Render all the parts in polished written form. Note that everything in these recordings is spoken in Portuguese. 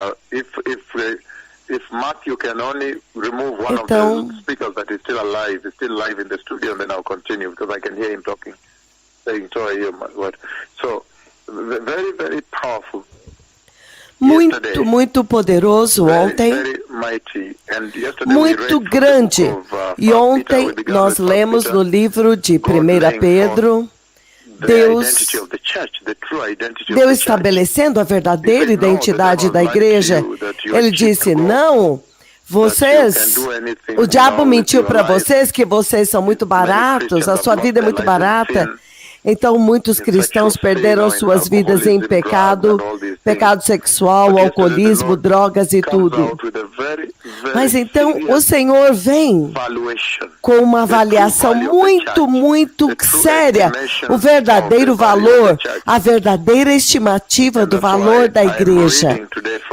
If Matthew can only remove one Então, of the speakers that is still live in the studio, and then I'll continue because I can hear him talking, saying, "So I hear my word." So, very, very powerful. muito, muito poderoso ontem, muito grande. E ontem nós lemos no livro de 1 Pedro, Deus estabelecendo a verdadeira identidade da igreja. Ele disse, não, vocês, o diabo mentiu para vocês que vocês são muito baratos, a sua vida é muito barata. Então, muitos cristãos perderam suas vidas em pecado, pecado sexual, alcoolismo, drogas e tudo. Mas então, o Senhor vem com uma avaliação muito, muito séria. O verdadeiro valor, a verdadeira estimativa do valor da igreja.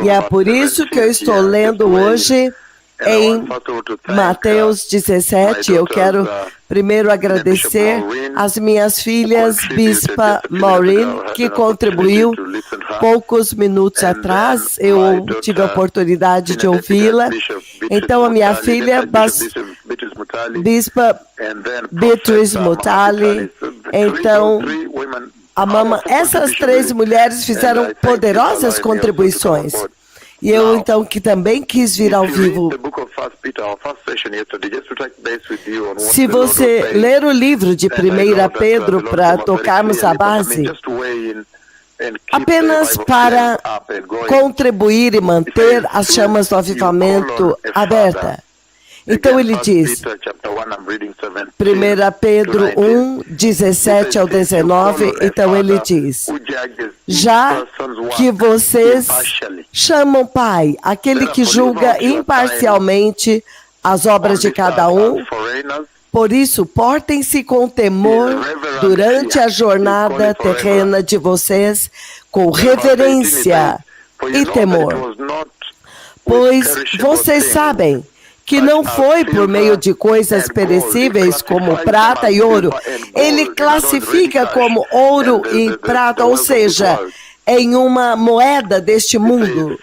E é por isso que eu estou lendo hoje em Mateus 17, eu quero primeiro agradecer as minhas filhas, Bispa Maureen, que contribuiu poucos minutos atrás, eu tive a oportunidade de ouvi-la. Então, a minha filha, Bispa Beatriz Mutali, então, a mama, essas 3 mulheres fizeram poderosas contribuições. E eu, então, que também quis vir ao vivo. Se você ler o livro de 1 Pedro para tocarmos a base, apenas para contribuir e manter as chamas do avivamento abertas. Então ele diz, 1 Pedro 1, 17 ao 19, então ele diz, já que vocês chamam Pai, aquele que julga imparcialmente as obras de cada um, por isso, portem-se com temor durante a jornada terrena de vocês, com reverência e temor, pois vocês sabem que não foi por meio de coisas perecíveis como prata e ouro. Ele classifica como ouro e prata, ou seja, em uma moeda deste mundo.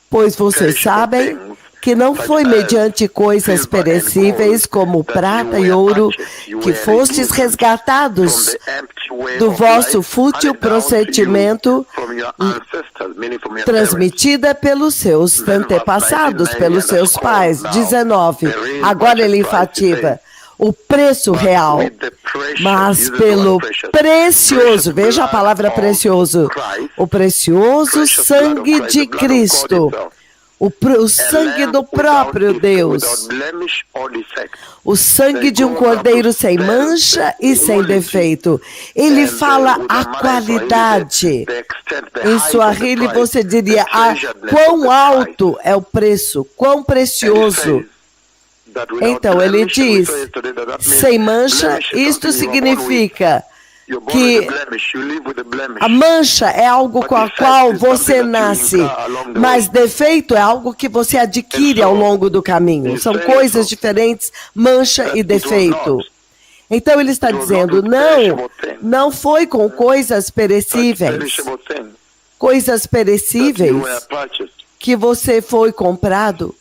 Pois vocês sabem que não foi mediante coisas perecíveis como prata e ouro que fostes resgatados do vosso fútil procedimento transmitida pelos seus antepassados, pelos seus pais. 19. Agora ele enfatiza o preço real, mas pelo precioso, veja a palavra precioso, o precioso sangue de Cristo. O sangue do próprio Deus, o sangue de um cordeiro sem mancha e sem defeito. Ele fala a qualidade. Em Swahili você diria, quão alto é o preço, quão precioso. Então ele diz, sem mancha, isto significa que a mancha é algo com a qual você nasce, mas defeito é algo que você adquire ao longo do caminho. São coisas diferentes, mancha e defeito. Então ele está dizendo, não foi com coisas perecíveis. Coisas perecíveis que você foi comprado.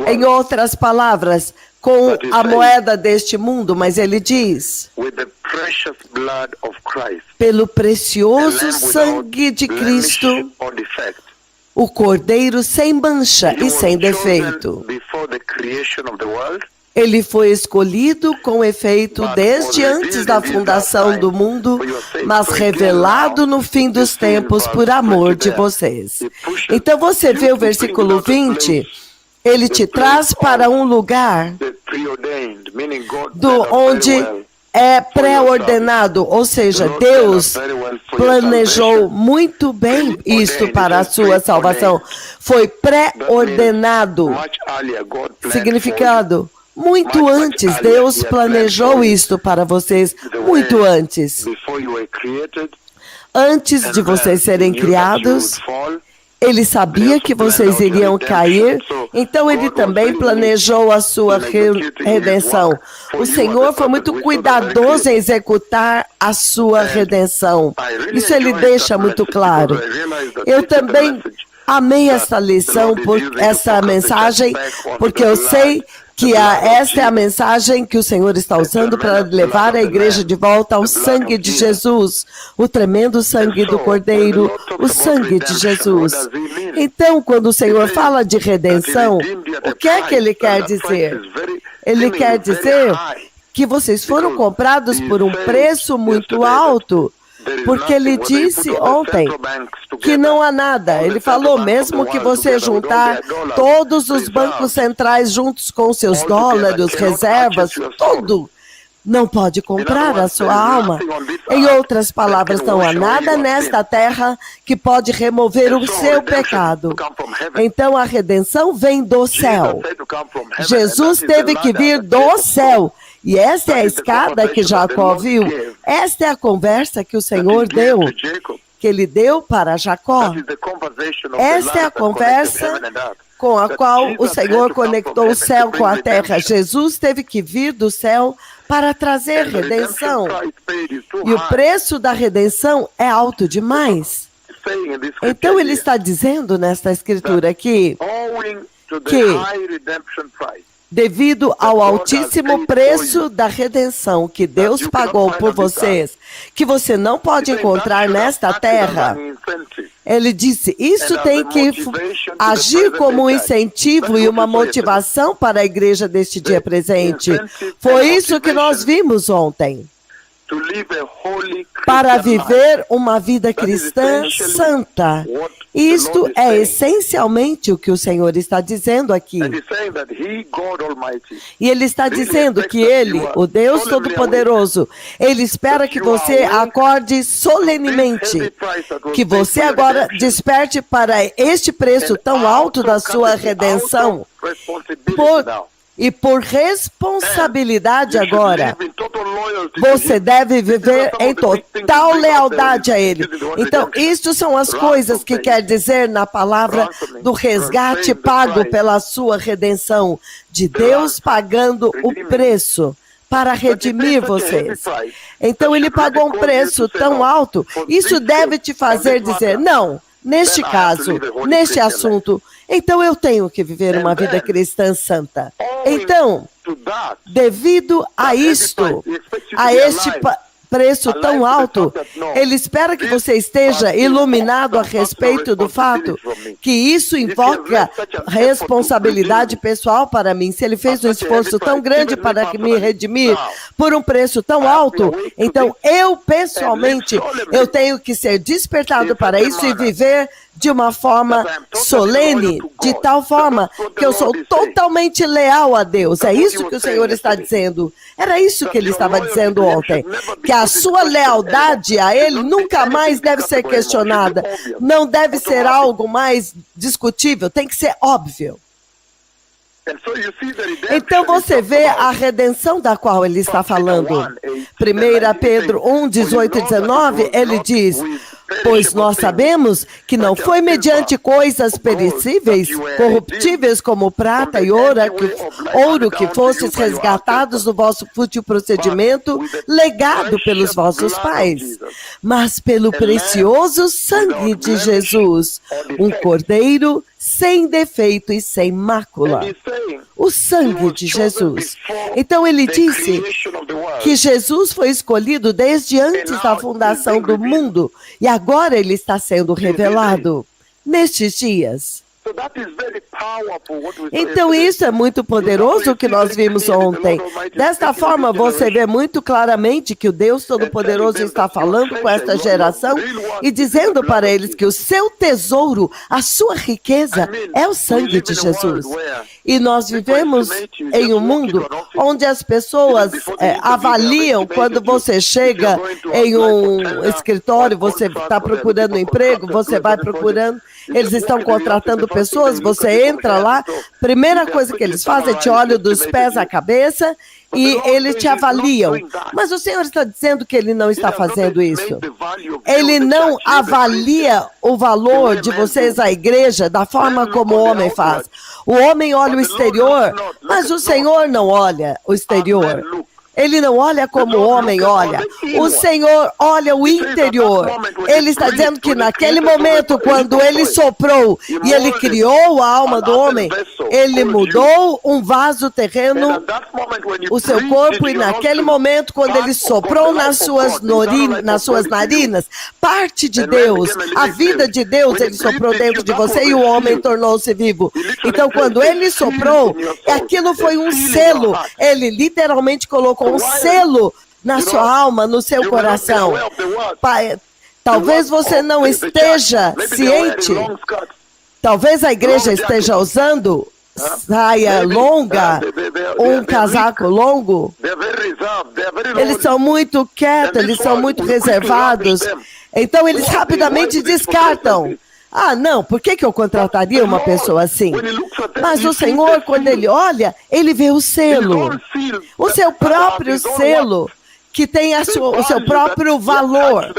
Em outras palavras, com a moeda deste mundo, mas ele diz, pelo precioso sangue de Cristo, o Cordeiro sem mancha e sem defeito. Ele foi escolhido com efeito desde antes da fundação do mundo, mas revelado no fim dos tempos por amor de vocês. Então você vê o versículo 20, ele te traz para um lugar onde é pré-ordenado, ou seja, Deus planejou muito bem isto para a sua salvação. Foi pré-ordenado, significado, muito antes, Deus planejou isto para vocês, muito antes. Antes de vocês serem criados, Ele sabia que vocês iriam cair, Então ele também planejou a sua redenção. O Senhor foi muito cuidadoso em executar a sua redenção. Isso ele deixa muito claro. Eu também amei essa lição, essa mensagem, porque eu sei que esta é a mensagem que o Senhor está usando para levar a igreja de volta ao sangue de Jesus, o tremendo sangue do Cordeiro, o sangue de Jesus. Então, quando o Senhor fala de redenção, o que é que ele quer dizer? Ele quer dizer que vocês foram comprados por um preço muito alto. Porque ele disse ontem que não há nada. Ele falou, mesmo que você juntar todos os bancos centrais juntos com seus dólares, reservas, tudo, não pode comprar a sua alma. Em outras palavras, não há nada nesta terra que pode remover o seu pecado. Então a redenção vem do céu. Jesus teve que vir do céu. E esta é a escada que Jacó viu. Esta é a conversa que o Senhor deu, que ele deu para Jacó. Esta é a conversa com a qual o Senhor conectou o céu com a terra. Jesus teve que vir do céu para trazer redenção. E o preço da redenção é alto demais. Então ele está dizendo nesta escritura aqui que devido ao altíssimo preço da redenção que Deus pagou por vocês, que você não pode encontrar nesta terra, ele disse, isso tem que agir como um incentivo e uma motivação para a igreja deste dia presente. Foi isso que nós vimos ontem. Para viver uma vida cristã santa. Isto é essencialmente o que o Senhor está dizendo aqui. E Ele está dizendo que Ele, o Deus Todo-Poderoso, Ele espera que você acorde solenemente, que você agora desperte para este preço tão alto da sua redenção, e por responsabilidade agora, você deve viver em total lealdade a Ele. Então, isto são as coisas que quer dizer na palavra do resgate pago pela sua redenção, de Deus pagando o preço para redimir vocês. Então, Ele pagou um preço tão alto, isso deve te fazer dizer, não, neste caso, neste assunto, então eu tenho que viver uma vida cristã santa. Então, devido a isto, a este preço tão alto, Ele espera que você esteja iluminado a respeito do fato que isso invoca responsabilidade pessoal para mim. Se Ele fez um esforço tão grande para me redimir por um preço tão alto, então eu pessoalmente, eu tenho que ser despertado para isso e viver de uma forma solene, de tal forma que eu sou totalmente leal a Deus. É isso que o Senhor está dizendo. Era isso que Ele estava dizendo ontem. Que a sua lealdade a Ele nunca mais deve ser questionada. Não deve ser algo mais discutível. Tem que ser óbvio. Então você vê a redenção da qual ele está falando. 1 Pedro 1, 18 e 19, ele diz, pois nós sabemos que não foi mediante coisas perecíveis, corruptíveis como prata e ouro que fostes resgatados do vosso fútil procedimento, legado pelos vossos pais, mas pelo precioso sangue de Jesus, um cordeiro sem defeito e sem mácula. O sangue de Jesus. Então ele disse que Jesus foi escolhido desde antes da fundação do mundo e agora ele está sendo revelado nestes dias. Então isso é muito poderoso o que nós vimos ontem. Desta forma você vê muito claramente que o Deus Todo-Poderoso está falando com esta geração e dizendo para eles que o seu tesouro, a sua riqueza é o sangue de Jesus. E nós vivemos em um mundo onde as pessoas avaliam quando você chega em um escritório, você está procurando um emprego, você vai procurando, eles estão contratando pessoas, você entra lá, primeira coisa que eles fazem é te olham dos pés à cabeça e ele te avaliam. Mas o Senhor está dizendo que ele não está fazendo isso. Ele não avalia o valor de vocês, a igreja, da forma como o homem faz. O homem olha o exterior, mas o Senhor não olha o exterior. Ele não olha como o homem olha. O Senhor olha o interior. Ele está dizendo que naquele momento, quando ele soprou e ele criou a alma do homem, ele mudou um vaso terreno, o seu corpo, e naquele momento, quando ele soprou nas suas narinas, parte de Deus, a vida de Deus, ele soprou dentro de você e o homem tornou-se vivo. Então, quando ele soprou, aquilo foi um selo. Ele literalmente colocou um selo na sua alma, no seu coração. Pai, talvez você não esteja ciente. Talvez a igreja esteja usando saia longa, um casaco longo. Eles são muito quietos, eles são muito reservados. Então eles rapidamente descartam. Ah, não, por que eu contrataria uma pessoa assim? Mas o Senhor, quando Ele olha, Ele vê o selo. O seu próprio selo, que tem o seu próprio valor.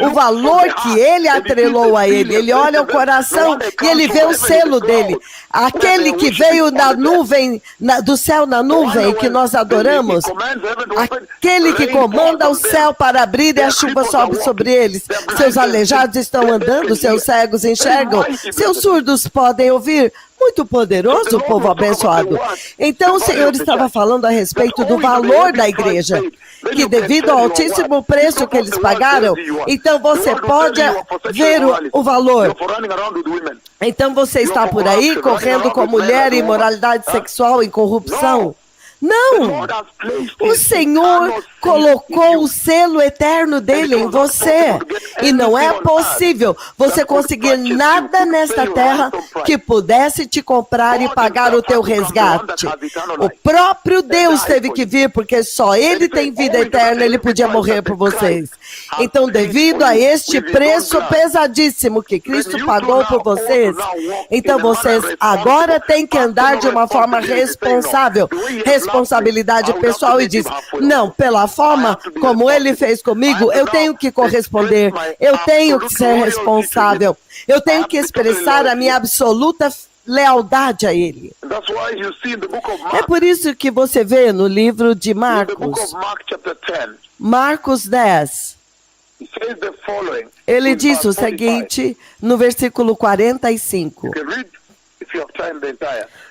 O valor que Ele atrelou a Ele. Ele olha o coração e Ele vê o selo dele. Aquele que veio da nuvem, do céu na nuvem, que nós adoramos. Aquele que comanda o céu para abrir e a chuva sobe sobre eles. Seus aleijados estão andando, seus cegos enxergam, seus surdos podem ouvir. Muito poderoso, povo abençoado. Então o Senhor estava falando a respeito do valor da igreja, que devido ao altíssimo preço que eles pagaram, então você pode ver o valor. Então você está por aí correndo com mulher em imoralidade sexual, em corrupção. Não! O Senhor colocou o selo eterno dele em você. E não é possível você conseguir nada nesta terra que pudesse te comprar e pagar o teu resgate. O próprio Deus teve que vir, porque só Ele tem vida eterna, Ele podia morrer por vocês. Então, devido a este preço pesadíssimo que Cristo pagou por vocês, então vocês agora têm que andar de uma forma responsável. Responsabilidade pessoal, e diz, não, pela forma como Ele fez comigo, eu tenho que corresponder, eu tenho que ser responsável, eu tenho que expressar a minha absoluta lealdade a Ele. É por isso que você vê no livro de Marcos, Marcos 10, ele diz o seguinte, no versículo 45.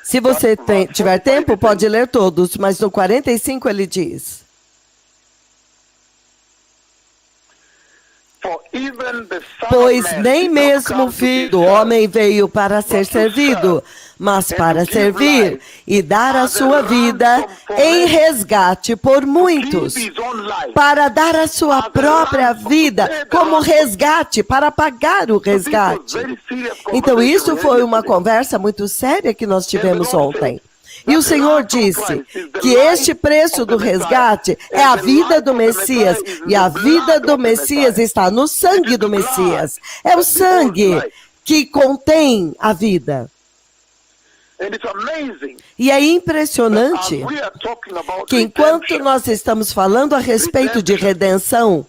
Se você tiver tempo, pode ler todos, mas no 45 ele diz: pois nem mesmo o Filho do Homem veio para ser servido, mas para servir e dar a sua vida em resgate por muitos, para dar a sua própria vida como resgate, para pagar o resgate. Então isso foi uma conversa muito séria que nós tivemos ontem. E o Senhor disse que este preço do resgate é a vida do Messias, e a vida do Messias está no sangue do Messias. É o sangue que contém a vida. E é impressionante que enquanto nós estamos falando a respeito de redenção,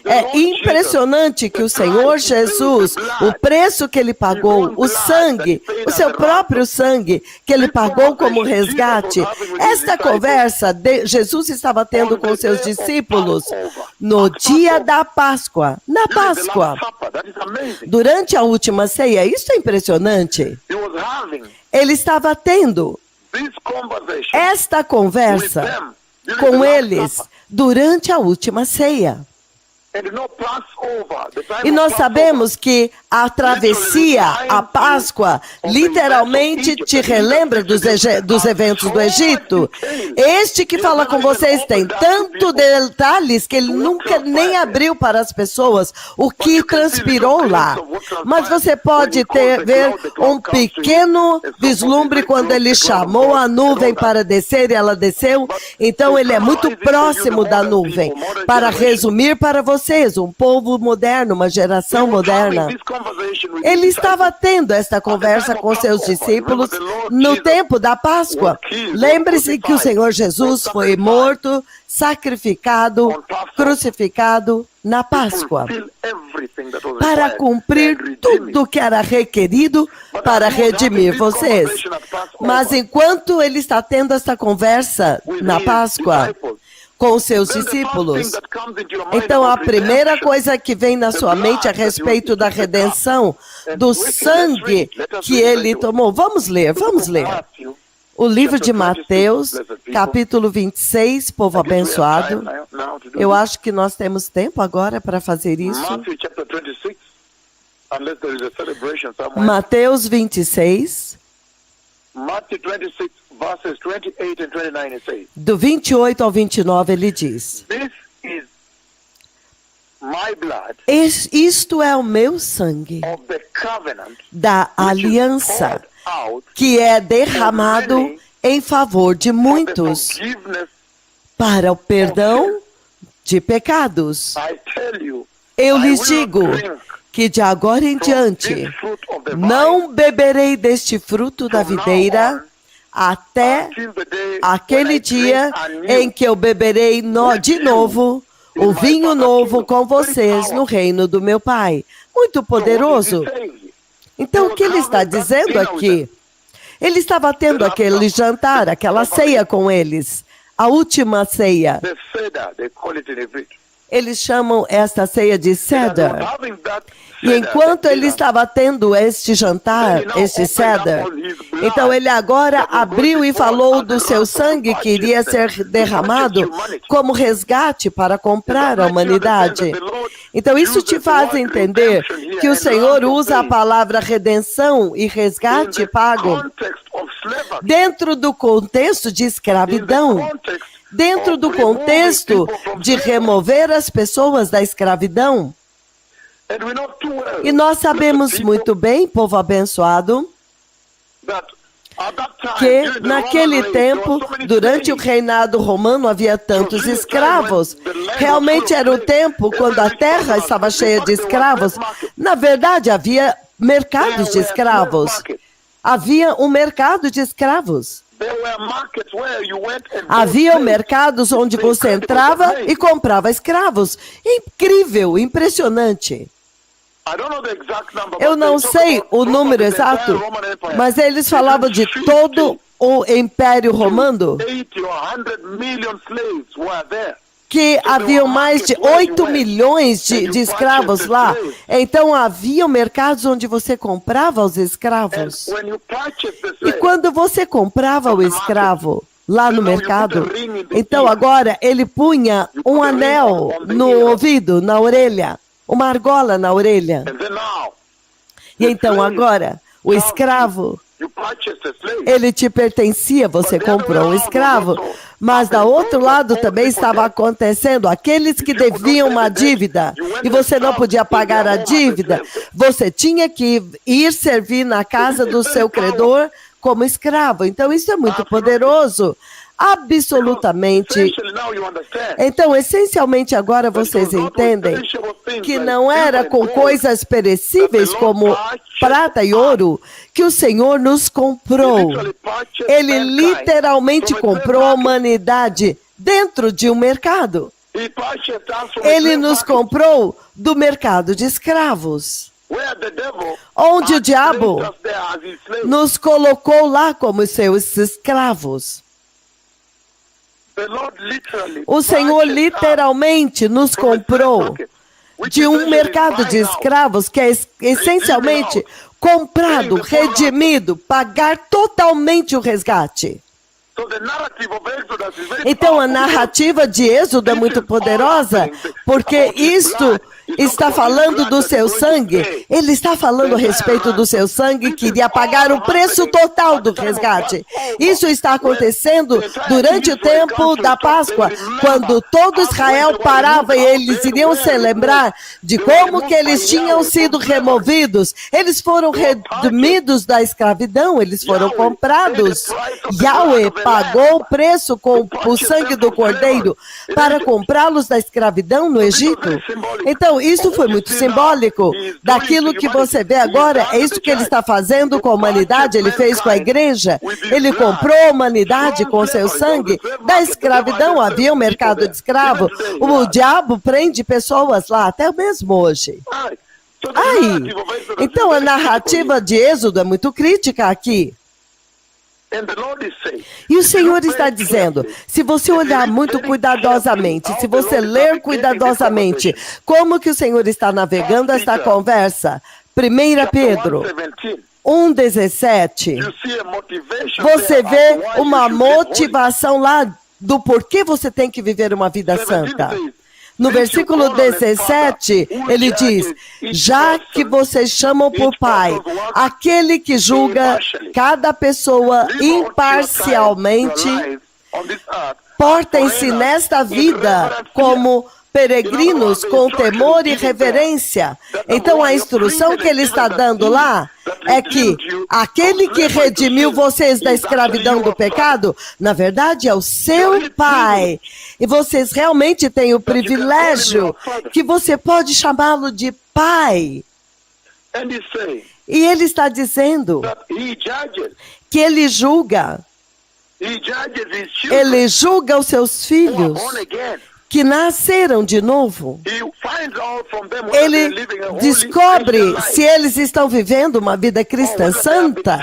é impressionante que o Senhor Jesus, o preço que Ele pagou, o sangue, o seu próprio sangue, que Ele pagou como resgate, esta conversa Jesus estava tendo com seus discípulos no dia da Páscoa, na Páscoa, durante a última ceia. Isso é impressionante. Ele estava tendo esta conversa com eles durante a última ceia. E nós sabemos que a travessia, a Páscoa, literalmente te relembra dos eventos do Egito. Este que fala com vocês tem tanto detalhes que ele nunca nem abriu para as pessoas o que transpirou lá. Mas você pode ver um pequeno vislumbre quando ele chamou a nuvem para descer e ela desceu. Então ele é muito próximo da nuvem. Para resumir para vocês, vocês, um povo moderno, uma geração moderna. Ele estava tendo esta conversa com seus discípulos no tempo da Páscoa. Lembre-se que o Senhor Jesus foi morto, sacrificado, crucificado na Páscoa, para cumprir tudo que era requerido para redimir vocês. Mas enquanto ele está tendo esta conversa na Páscoa com os seus discípulos, então a primeira coisa que vem na sua mente a respeito da redenção, do sangue que ele tomou. Vamos ler. O livro de Mateus, capítulo 26, povo abençoado. Eu acho que nós temos tempo agora para fazer isso. Mateus 26. Do 28 ao 29 ele diz: isto é o meu sangue da aliança, que é derramado em favor de muitos para o perdão de pecados. Eu lhes digo que de agora em diante não beberei deste fruto da videira até aquele dia em que eu beberei de novo o vinho novo com vocês no reino do meu Pai. Muito poderoso. Então, o que ele está dizendo aqui? Ele estava tendo aquele jantar, aquela ceia com eles, a última ceia. Eles chamam esta ceia de Seder. E enquanto ele estava tendo este jantar, este Seder, então ele agora abriu e falou do seu sangue que iria ser derramado como resgate para comprar a humanidade. Então isso te faz entender que o Senhor usa a palavra redenção e resgate pago dentro do contexto de escravidão, dentro do contexto de remover as pessoas da escravidão. E nós sabemos muito bem, povo abençoado, que naquele tempo, durante o reinado romano, havia tantos escravos. Realmente era o tempo quando a terra estava cheia de escravos. Na verdade, havia mercados de escravos. Havia um mercado de escravos. Havia mercados onde você entrava e comprava escravos. Incrível, impressionante. Eu não sei o número exato, mas eles falavam de todo o Império Romano, que haviam mais de 8 milhões de escravos lá. Então havia mercados onde você comprava os escravos. E quando você comprava o escravo lá no mercado, então agora ele punha um anel no ouvido, na orelha, uma argola na orelha. E então agora, o escravo, ele te pertencia, você comprou um escravo. Mas do outro lado também estava acontecendo aqueles que deviam uma dívida e você não podia pagar a dívida. Você tinha que ir servir na casa do seu credor como escravo. Então isso é muito poderoso. Absolutamente. Então, essencialmente, agora vocês entendem que não era com coisas perecíveis como prata e ouro que o Senhor nos comprou. Ele literalmente comprou a humanidade dentro de um mercado. Ele nos comprou do mercado de escravos, onde o diabo nos colocou lá como seus escravos. O Senhor literalmente nos comprou de um mercado de escravos que é essencialmente comprado, redimido, pagar totalmente o resgate. Então a narrativa de Êxodo é muito poderosa, porque isto está falando do seu sangue. Ele está falando a respeito do seu sangue que iria pagar o preço total do resgate. Isso está acontecendo durante o tempo da Páscoa, quando todo Israel parava e eles iriam se lembrar de como que eles tinham sido removidos. Eles foram redimidos da escravidão, eles foram comprados. Yahweh pagou o preço com o sangue do Cordeiro para comprá-los da escravidão no Egito. Então, isso foi muito simbólico daquilo que você vê agora. É isso que ele está fazendo com a humanidade, ele fez com a igreja. Ele comprou a humanidade com seu sangue da escravidão. Havia um mercado de escravo. O diabo prende pessoas lá, até mesmo hoje. Então, a narrativa de Êxodo é muito crítica aqui. E o Senhor está dizendo, se você olhar muito cuidadosamente, se você ler cuidadosamente, como que o Senhor está navegando esta conversa? 1 Pedro 1,17, você vê uma motivação lá do porquê você tem que viver uma vida santa. No versículo 17, ele diz, já que vocês chamam por Pai, aquele que julga cada pessoa imparcialmente, portem-se nesta vida como peregrinos com temor e reverência. Então a instrução que ele está dando lá é que aquele que redimiu vocês da escravidão do pecado, na verdade é o seu Pai. E vocês realmente têm o privilégio que você pode chamá-lo de Pai. E ele está dizendo que ele julga os seus filhos que nasceram de novo. Ele descobre se eles estão vivendo uma vida cristã santa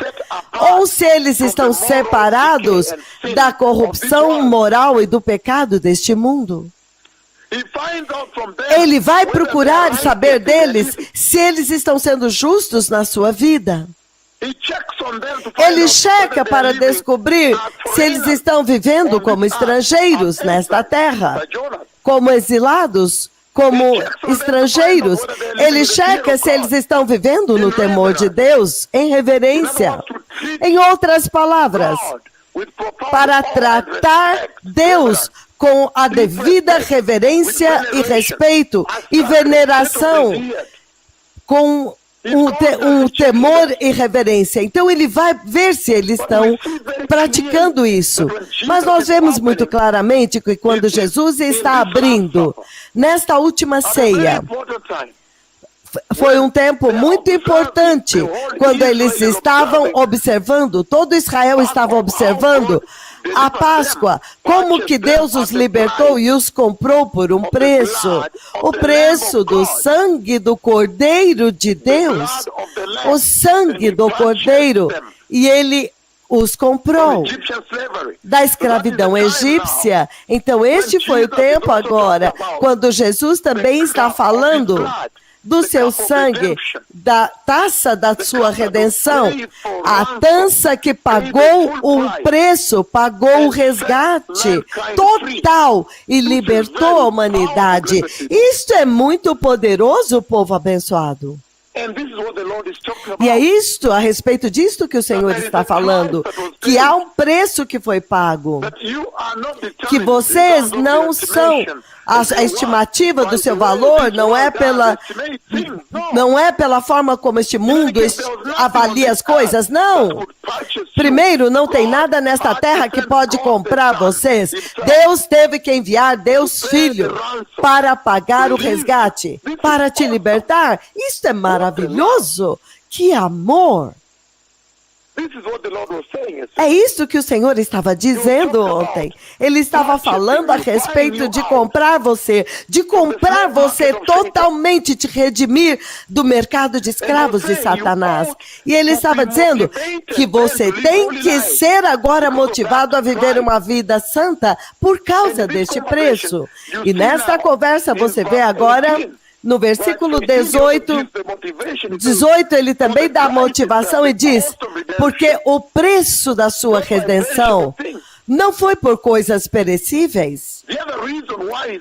ou se eles estão separados da corrupção moral e do pecado deste mundo. Ele vai procurar saber deles se eles estão sendo justos na sua vida. Ele checa para descobrir se eles estão vivendo como estrangeiros nesta terra, como exilados, como estrangeiros. Ele checa se eles estão vivendo no temor de Deus, em reverência. Em outras palavras, para tratar Deus com a devida reverência e respeito e veneração, com um temor e reverência. Então ele vai ver se eles estão praticando isso. Mas nós vemos muito claramente que quando Jesus está abrindo nesta última ceia, foi um tempo muito importante quando eles estavam observando, todo Israel estava observando a Páscoa, como que Deus os libertou e os comprou por um preço, o preço do sangue do Cordeiro de Deus, o sangue do Cordeiro, e ele os comprou da escravidão egípcia. Então este foi o tempo agora, quando Jesus também está falando do seu sangue, da taça da sua redenção, a taça que pagou um preço, pagou o resgate total e libertou a humanidade. Isto é muito poderoso, povo abençoado. E é isto, a respeito disto que o Senhor está falando, que há um preço que foi pago, que vocês não são, a estimativa do seu valor não é pela forma como este mundo avalia as coisas, não. Primeiro, não tem nada nesta terra que pode comprar vocês. Deus teve que enviar Deus Filho para pagar o resgate, para te libertar. Isso é maravilhoso. Que amor! É isso que o Senhor estava dizendo ontem. Ele estava falando a respeito de comprar você totalmente, te redimir do mercado de escravos de Satanás. E ele estava dizendo que você tem que ser agora motivado a viver uma vida santa por causa deste preço. E nesta conversa você vê agora, no versículo 18, ele também dá motivação e diz, porque o preço da sua redenção não foi por coisas perecíveis.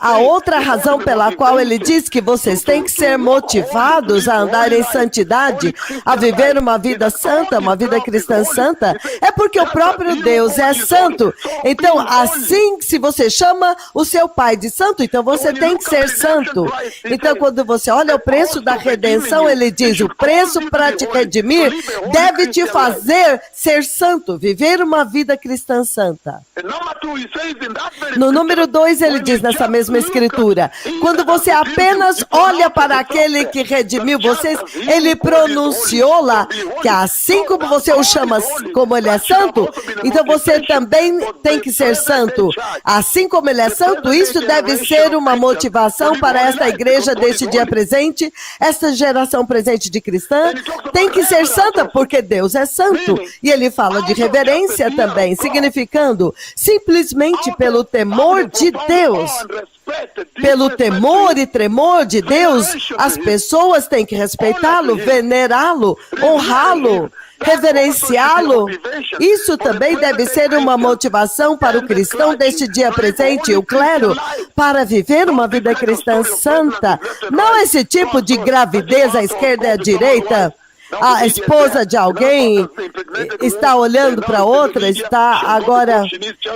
A outra razão pela qual ele diz que vocês têm que ser motivados a andar em santidade, a viver uma vida santa, uma vida cristã santa, é porque o próprio Deus é santo. Então, assim, se você chama o seu pai de santo, então você tem que ser santo. Então, quando você olha o preço da redenção, ele diz, o preço para te redimir deve te fazer ser santo, viver uma vida cristã santa. No número 2, ele diz nessa mesma escritura, quando você apenas olha para aquele que redimiu vocês, ele pronunciou lá que assim como você o chama como ele é santo, então você também tem que ser santo. Assim como ele é santo, isso deve ser uma motivação para esta igreja deste dia presente, esta geração presente de cristã, tem que ser santa porque Deus é santo. E ele fala de reverência também, significando simplesmente pelo temor de Deus. Pelo temor e tremor de Deus, as pessoas têm que respeitá-lo, venerá-lo, honrá-lo, reverenciá-lo. Isso também deve ser uma motivação para o cristão deste dia presente, o clero, para viver uma vida cristã santa. Não esse tipo de gravidez à esquerda e à direita. A esposa de alguém está olhando para outra, está agora,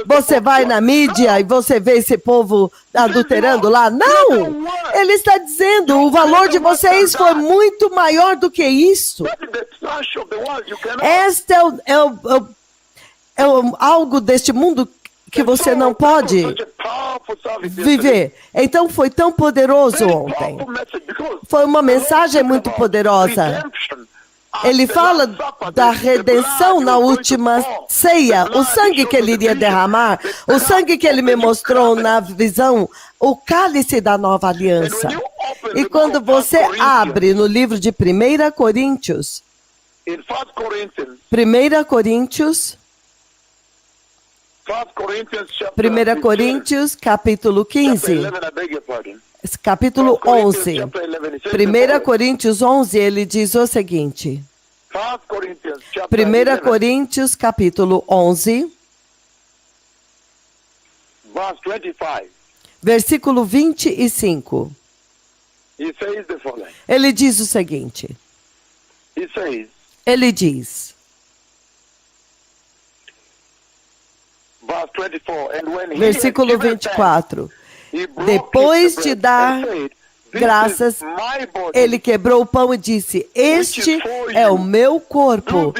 você vai na mídia e você vê esse povo adulterando lá. Não! Ele está dizendo, o valor de vocês foi muito maior do que isso. Este é algo deste mundo que você não pode viver. Então foi tão poderoso ontem. Foi uma mensagem muito poderosa. Ele fala da redenção na última ceia, o sangue que ele iria derramar, o sangue que ele me mostrou na visão, o cálice da nova aliança. E quando você abre no livro de 1 Coríntios, 1 Coríntios, capítulo 15, capítulo 11. 1 Coríntios 11, ele diz o seguinte. 1 Coríntios, capítulo 11, versículo 25. Ele diz o seguinte. Ele diz. Versículo 24. Depois de dar graças, ele quebrou o pão e disse, este é o meu corpo,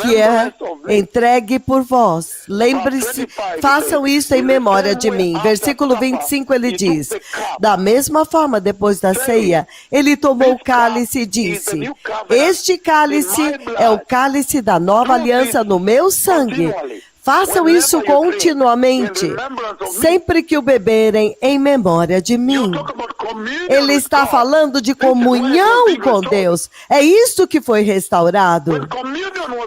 que é entregue por vós. Lembre-se, façam isso em memória de mim. Versículo 25, ele diz, da mesma forma, depois da ceia, ele tomou o cálice e disse, este cálice é o cálice da nova aliança no meu sangue. Façam isso continuamente, sempre que o beberem em memória de mim. Ele está falando de comunhão com Deus. É isso que foi restaurado.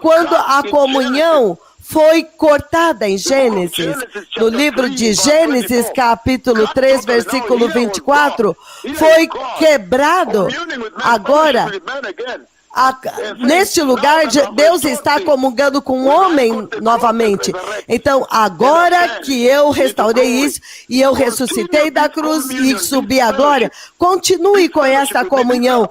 Quando a comunhão foi cortada em Gênesis, no livro de Gênesis, capítulo 3, versículo 24, foi quebrado. Agora, neste lugar, Deus está comungando com o homem novamente. Então, agora que eu restaurei isso, e eu ressuscitei da cruz e subi à glória, continue com esta comunhão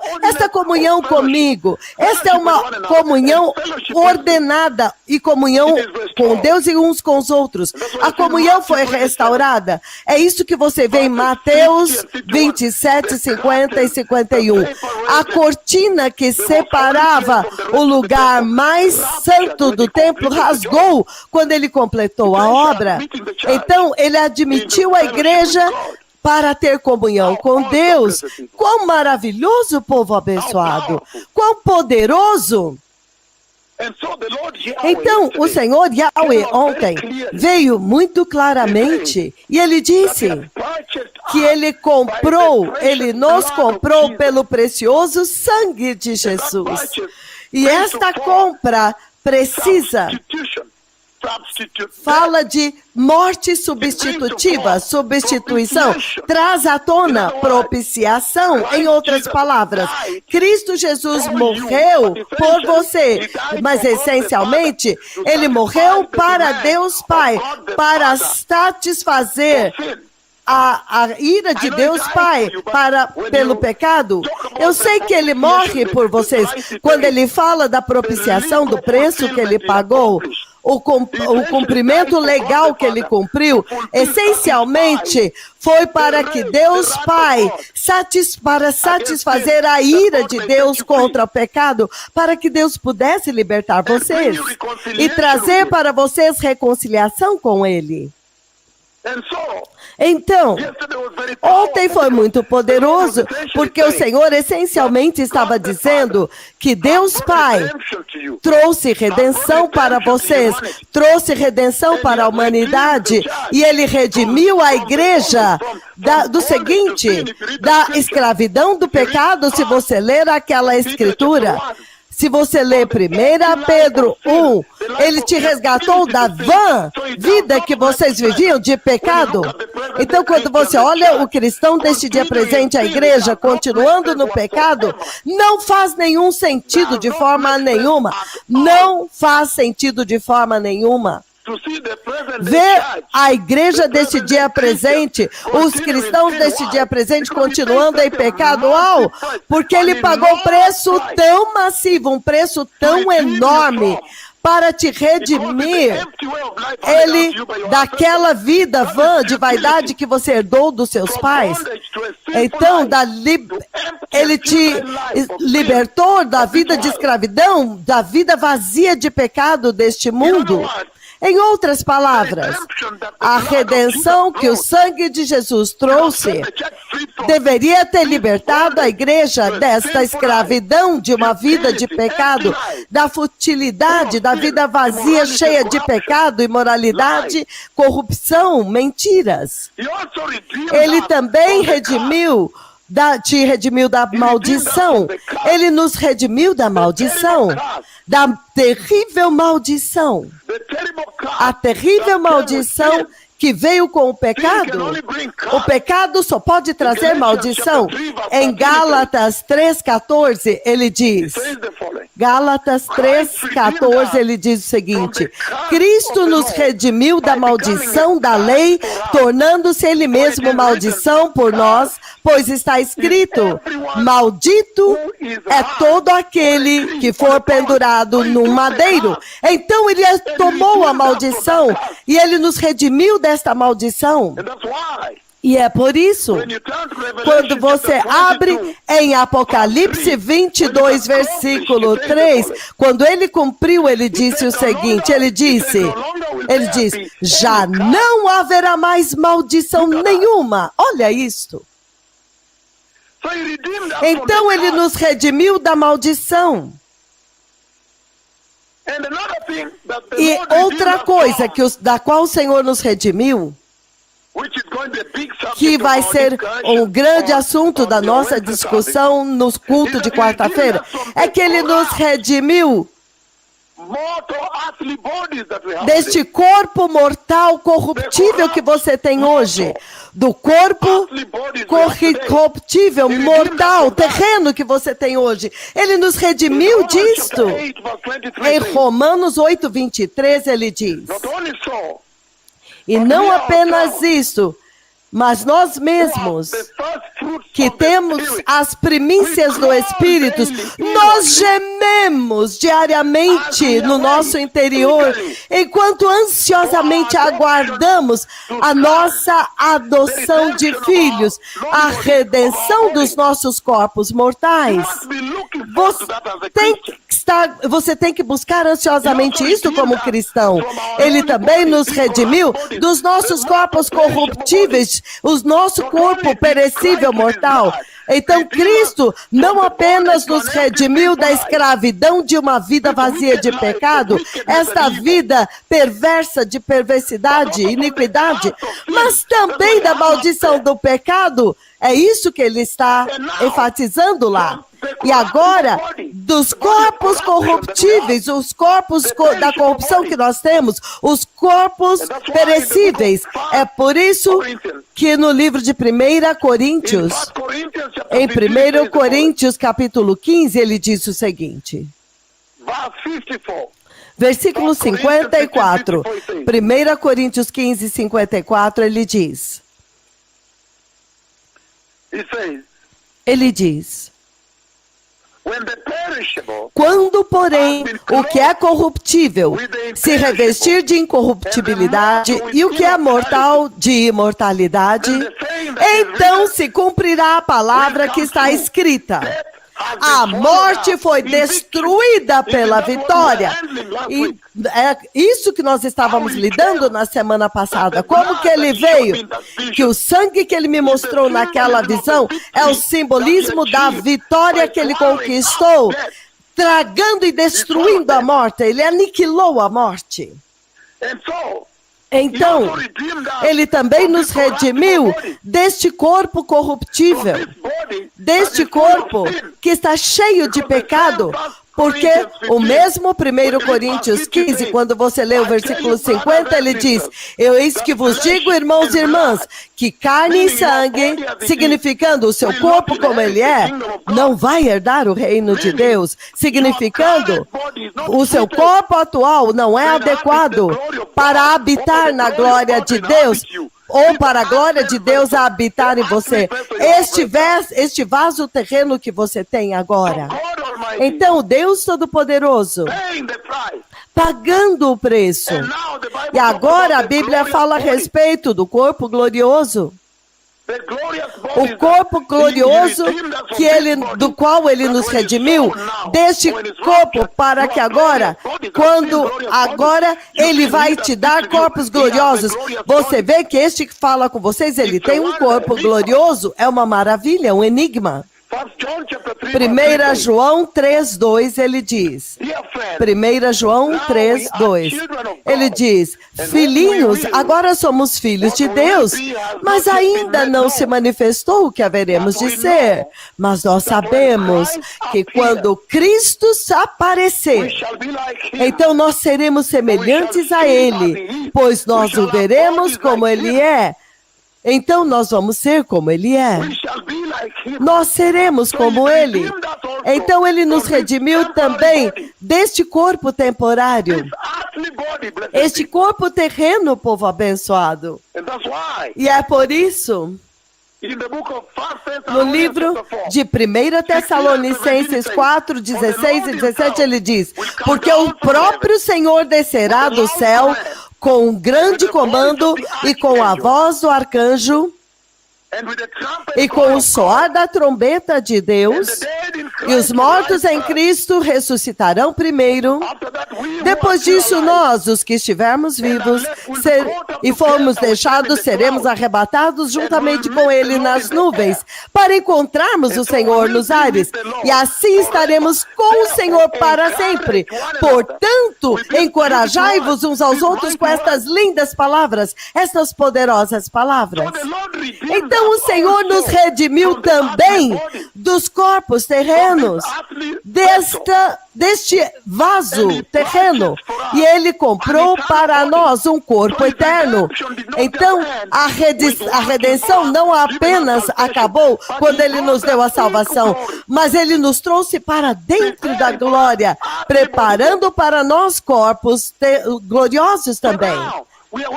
comigo. Esta é uma comunhão ordenada, e comunhão com Deus e uns com os outros. A comunhão foi restaurada. É isso que você vê em Mateus 27, 50 e 51. A cortina que separava o lugar mais santo do templo rasgou quando ele completou a obra. Então, ele admitiu a igreja para ter comunhão com Deus. Quão maravilhoso, povo abençoado! Quão poderoso! Então, o Senhor Yahweh ontem veio muito claramente e ele disse que ele nos comprou pelo precioso sangue de Jesus. E esta compra precisa fala de morte substitutiva, substituição, traz à tona propiciação. Em outras palavras, Cristo Jesus morreu por você, mas essencialmente, ele morreu para Deus Pai, para satisfazer a ira de Deus Pai pelo pecado, eu sei que ele morre por vocês. Quando ele fala da propiciação, do preço que ele pagou, o cumprimento legal que ele cumpriu, essencialmente foi para que Deus Pai, para satisfazer a ira de Deus contra o pecado, para que Deus pudesse libertar vocês e trazer para vocês reconciliação com ele. Então, ontem foi muito poderoso, porque o Senhor essencialmente estava dizendo que Deus Pai trouxe redenção para vocês, trouxe redenção para a humanidade, e Ele redimiu a igreja do seguinte, da escravidão do pecado. Se você ler aquela escritura, se você ler 1 Pedro 1, ele te resgatou da vã vida que vocês viviam de pecado. Então, quando você olha o cristão deste dia presente, a igreja, continuando no pecado, não faz nenhum sentido de forma nenhuma. Não faz sentido de forma nenhuma. Ver a igreja desse dia presente, os cristãos desse dia presente continuando em pecado, porque ele pagou um preço tão massivo, um preço tão enorme para te redimir, ele, daquela vida vã de vaidade que você herdou dos seus pais. Então, ele te libertou da vida de escravidão, da vida vazia de pecado deste mundo. Em outras palavras, a redenção que o sangue de Jesus trouxe deveria ter libertado a igreja desta escravidão de uma vida de pecado, da futilidade, da vida vazia, cheia de pecado, imoralidade, corrupção, mentiras. Ele também te redimiu da maldição. Ele nos redimiu da maldição, da terrível maldição. A terrível maldição que veio com o pecado. O pecado só pode trazer maldição. Em Gálatas 3,14, ele diz, Gálatas 3,14, ele diz o seguinte: Cristo nos redimiu da maldição da lei, tornando-se ele mesmo maldição por nós, pois está escrito, maldito é todo aquele que for pendurado num madeiro. Então ele tomou a maldição e ele nos redimiu desta maldição. E é por isso, quando você abre em Apocalipse 22, versículo 3, quando ele cumpriu, ele disse o seguinte, ele diz, já não haverá mais maldição nenhuma. Olha isto. Então ele nos redimiu da maldição. E outra coisa da qual o Senhor nos redimiu, que vai ser um grande assunto da nossa discussão no culto de quarta-feira, é que ele nos redimiu deste corpo mortal corruptível que você tem hoje, do corpo corruptível, mortal, terreno que você tem hoje. Ele nos redimiu disto. Em Romanos 8, 23, ele diz, e não apenas isso, mas nós mesmos, que temos as primícias do Espírito, nós gememos diariamente no nosso interior, enquanto ansiosamente aguardamos a nossa adoção de filhos, a redenção dos nossos corpos mortais. Você tem que buscar ansiosamente isso como cristão. Ele também nos redimiu dos nossos corpos corruptíveis, o nosso corpo perecível mortal. Então Cristo não apenas nos redimiu da escravidão de uma vida vazia de pecado, esta vida perversa de perversidade, iniquidade, mas também da maldição do pecado. É isso que ele está enfatizando lá. E agora, dos corpos corruptíveis, os corpos da corrupção que nós temos, os corpos perecíveis. É por isso que no livro de 1 Coríntios, em 1 Coríntios capítulo 15, ele diz o seguinte. Versículo 54. 1 Coríntios 15, 54, ele diz. Ele diz: quando, porém, o que é corruptível se revestir de incorruptibilidade e o que é mortal de imortalidade, então se cumprirá a palavra que está escrita: a morte foi destruída pela vitória. E é isso que nós estávamos lidando na semana passada. Como que ele veio? Que o sangue que ele me mostrou naquela visão é o simbolismo da vitória que ele conquistou, tragando e destruindo a morte. Ele aniquilou a morte. Então, ele também nos redimiu deste corpo corruptível, deste corpo que está cheio de pecado, porque o mesmo 1 Coríntios 15, quando você lê o versículo 50, ele diz: eis que vos digo, irmãos e irmãs, que carne e sangue, significando o seu corpo como ele é, não vai herdar o reino de Deus, significando o seu corpo atual não é adequado para habitar na glória de Deus, ou para a glória de Deus a habitar em você. Este vaso terreno que você tem agora. Então, Deus Todo-Poderoso, pagando o preço. E agora a Bíblia fala a respeito do corpo glorioso. O corpo glorioso do qual ele nos redimiu, deste corpo, para que agora ele vai te dar corpos gloriosos. Você vê que este que fala com vocês, ele tem um corpo glorioso, é uma maravilha, um enigma. 1 João 3,2 ele diz, 1 João 3,2, ele diz: filhinhos, agora somos filhos de Deus, mas ainda não se manifestou o que haveremos de ser. Mas nós sabemos que quando Cristo aparecer, então nós seremos semelhantes a Ele, pois nós o veremos como Ele é. Então nós vamos ser como Ele é. Nós seremos como Ele. Então Ele nos redimiu também deste corpo temporário. Este corpo terreno, povo abençoado. E é por isso, no livro de 1 Tessalonicenses 4, 16 e 17, ele diz: porque o próprio Senhor descerá do céu com um grande comando e com a voz do arcanjo e com o soar da trombeta de Deus, e os mortos em Cristo ressuscitarão primeiro. Depois disso, nós, os que estivermos vivos e formos deixados, seremos arrebatados juntamente com Ele nas nuvens, para encontrarmos o Senhor nos ares, e assim estaremos com o Senhor para sempre. Portanto, encorajai-vos uns aos outros com estas lindas palavras, estas poderosas palavras. Então, o Senhor nos redimiu também dos corpos terrenos, deste vaso terreno, e Ele comprou para nós um corpo eterno. Então, a redenção não apenas acabou quando Ele nos deu a salvação, mas Ele nos trouxe para dentro da glória, preparando para nós corpos gloriosos também.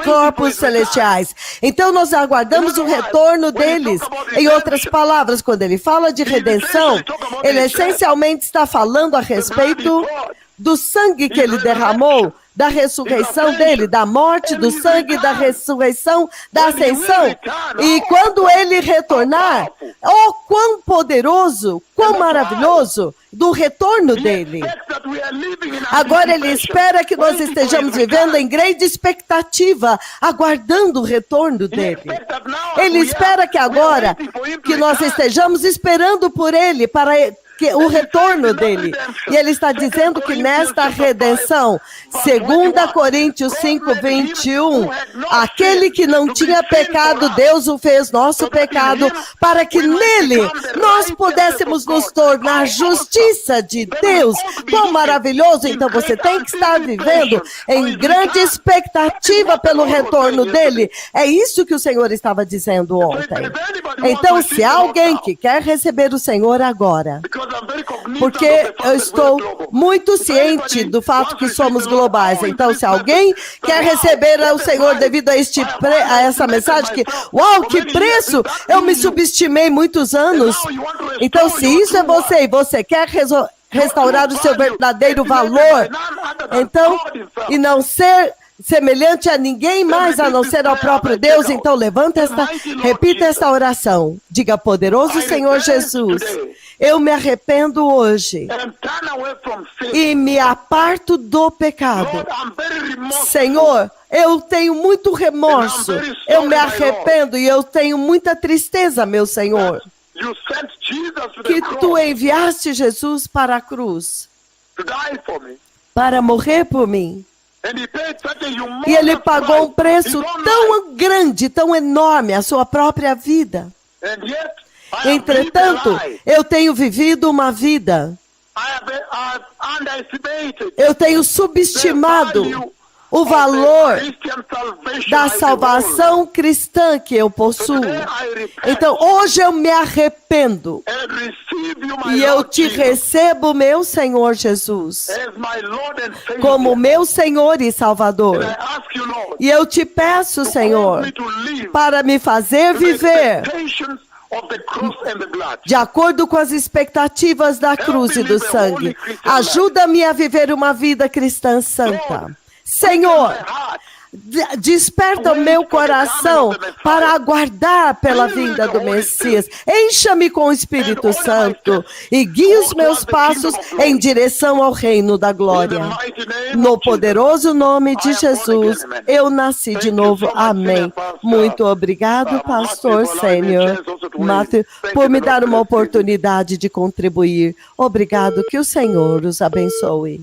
Corpos celestiais. Então nós aguardamos o retorno deles. Em outras palavras, quando ele fala de redenção, ele essencialmente está falando a respeito do sangue que ele derramou, da ressurreição dele, da morte, do sangue, da ressurreição, da ascensão. E quando ele retornar, oh, quão poderoso, quão maravilhoso, do retorno dele. Agora ele espera que nós estejamos vivendo em grande expectativa, aguardando o retorno dele. Ele espera que agora, que nós estejamos esperando por ele, para o retorno dele. E ele está dizendo que nesta redenção, 2 Coríntios 5, 21, aquele que não tinha pecado, Deus o fez nosso pecado, para que nele nós pudéssemos nos tornar justiça de Deus. Quão maravilhoso! Então você tem que estar vivendo em grande expectativa pelo retorno dele. É isso que o Senhor estava dizendo ontem. Então, se há alguém que quer receber o Senhor agora, Porque eu estou muito ciente do fato que somos globais. Então, se alguém quer receber ao Senhor devido a essa mensagem, que, uau, que preço! Eu me subestimei muitos anos. Então, se isso é você e você quer restaurar o seu verdadeiro valor, então, e não ser semelhante a ninguém mais a não ser ao próprio Deus, então repita esta oração. Diga: poderoso Senhor Jesus, eu me arrependo hoje e me aparto do pecado. Senhor, eu tenho muito remorso, eu me arrependo e eu tenho muita tristeza, meu Senhor, que tu enviaste Jesus para a cruz, para morrer por mim. E ele pagou um preço tão grande, tão enorme, a sua própria vida. Entretanto, eu tenho vivido uma vida. Eu tenho subestimado o valor da salvação cristã que eu possuo. Então, hoje eu me arrependo e eu te recebo, meu Senhor Jesus, como meu Senhor e Salvador. E eu te peço, Senhor, para me fazer viver de acordo com as expectativas da cruz e do sangue. Ajuda-me a viver uma vida cristã santa. Senhor, desperta o meu coração para aguardar pela vinda do Messias. Encha-me com o Espírito Santo e guie os meus passos em direção ao reino da glória. No poderoso nome de Jesus, eu nasci de novo. Amém. Muito obrigado, pastor sênior Matthew, por me dar uma oportunidade de contribuir. Obrigado, que o Senhor os abençoe.